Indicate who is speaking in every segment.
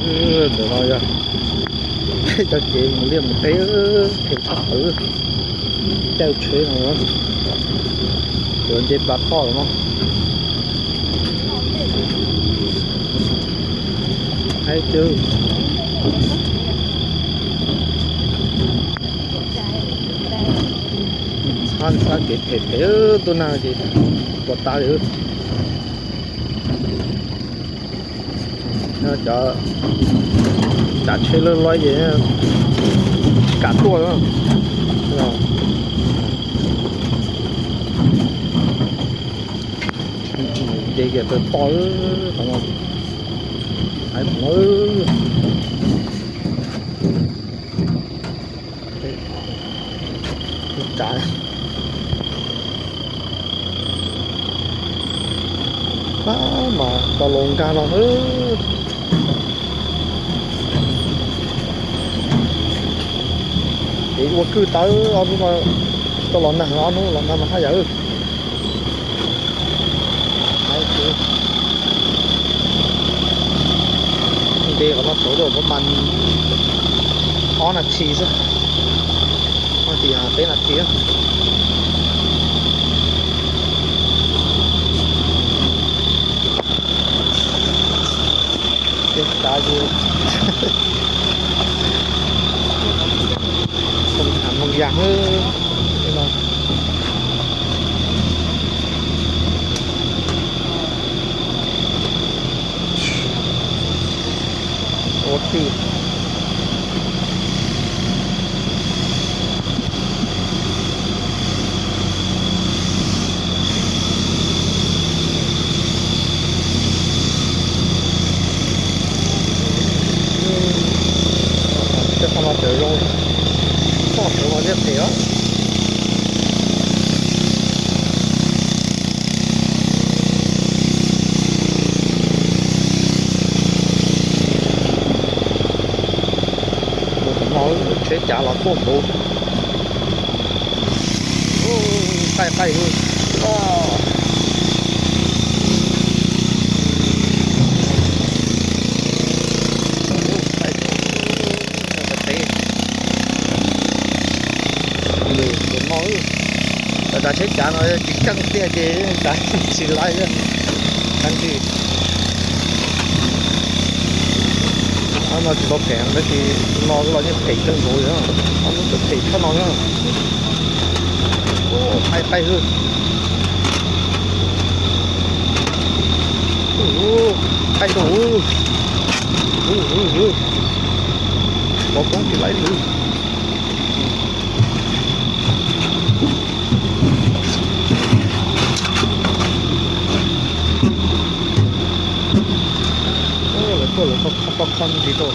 Speaker 1: Được rồi rồi. Cho chị một liêm một tí thì thật thử treo chế nào nữa. Rồi chị bắt to đúng không? Hay chưa? San sa chị thể tôi nào chị có ta được. Nó cho đã chơi lên loài gì cả tua đó. Vậy kìa tôi to không không? Phải mới trái đó mà to lồn ca nó chỉ qua cứ tới ông mà to lồn này nó lồn này mà thấy vậy đây có nó số đồ của mình ó là cheese ó thì tên là cheese cái cá gì không hẳn một dạng hơn thì chắc không bao giờ rồi không bao giờ thế đó nói sẽ trả là có bộ tay tay luôn đã sẽ trả nó chỉ căng tia gì đã chỉ lại nữa căng gì nó chỉ có phèn đấy thì nó là những phèn chân rồi đó nó được phèn thân nó nữa tay tay hơn tay đủ có cũng chỉ lấy nữa rồi không con gì thôi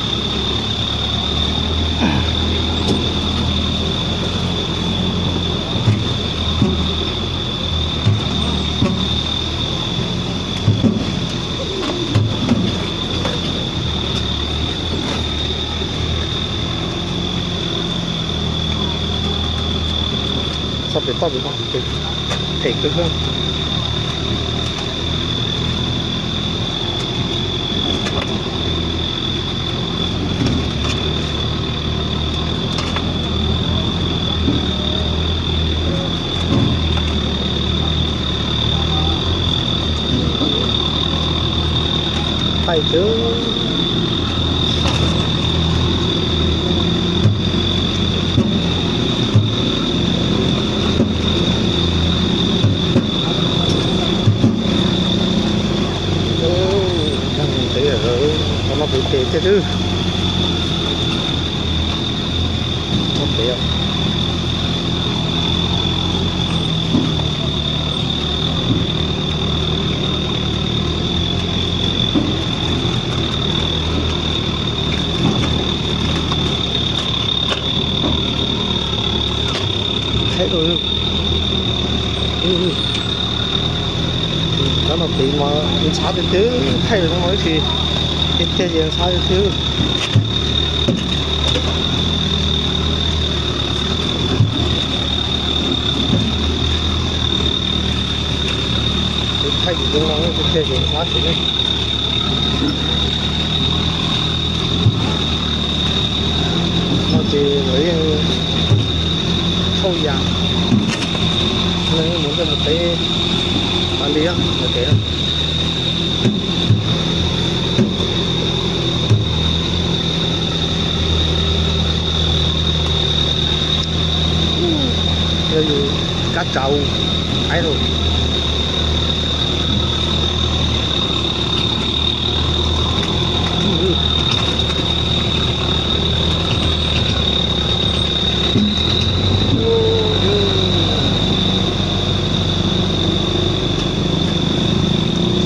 Speaker 1: sao để to được không thể cứ hơn tay chứ nó bị tệ chứ không tệ thế rồi đó là bị mà bị xả được chứ thay rồi nó nói thì cái gì sao chứ thay gì cũng nói cái gì sao chứ cá trầu ấy rồi.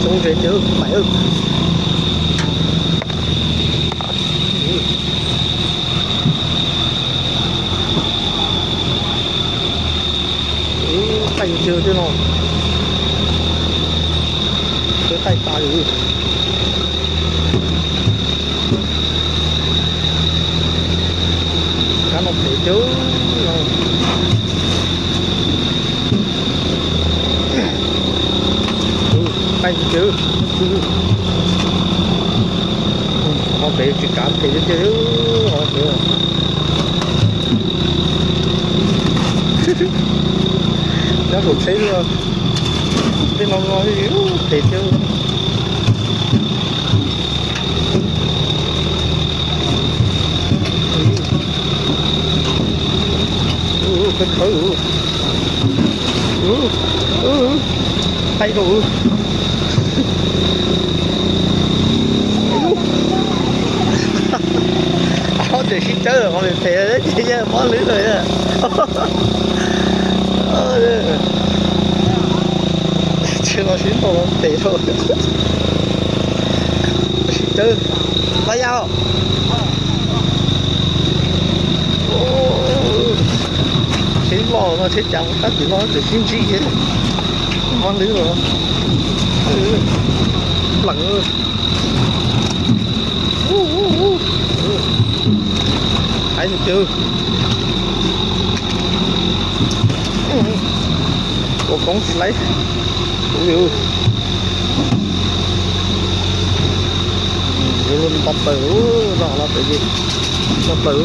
Speaker 1: Xuống rệt chưa mày ơi. Tay chưa chứ nó cái tay tay rồi cá nó thể chứ tay chứ họ thể chỉ cảm thấy chứ họ thể nó cũng thấy luôn cái nó nói yếu thiệt chứ cái thử tay rồi có thể xin chơi rồi, con mình thế đấy chứ bỏ lưới rồi đó. Chưa có xin thôi, thế thôi. Xin chơi, lấy nhau. Xin bò nó sẽ chẳng tất chỉ nó để xin chị ấy. Con lưới rồi. Lặng ơi. Thấy được chưa? Cô con xin lấy. Ui luôn bọc tử đó là cái gì? Bọc tử.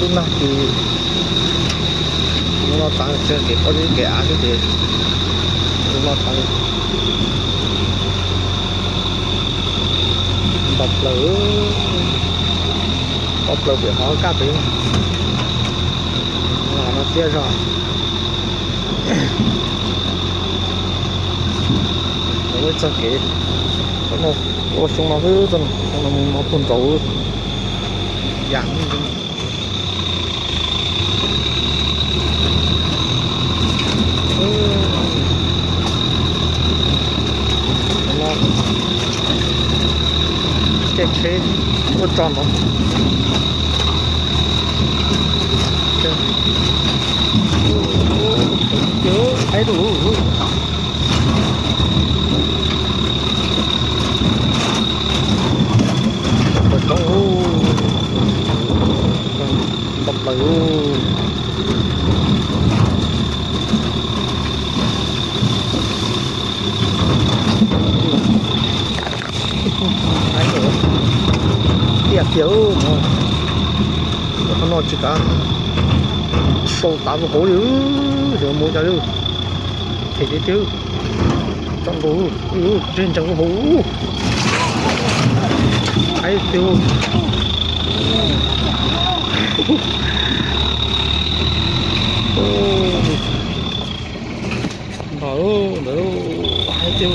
Speaker 1: Lúc nào thì nó tăng trên cái có những cái á cái gì nó tăng bọc lửa để hỏi cá biển là nó chia ra nó cho cái nó xuống nó hư rồi nó phun trâu dạng cái chế có tròn không? Chứ thấy đủ bật bóng bật bật tiệt thiếu mà nó chỉ cả sâu tám hố nữa rồi mua cho luôn thì thế chứ trong hố trên trong hố ấy tiêu đỡ đỡ hai tiêu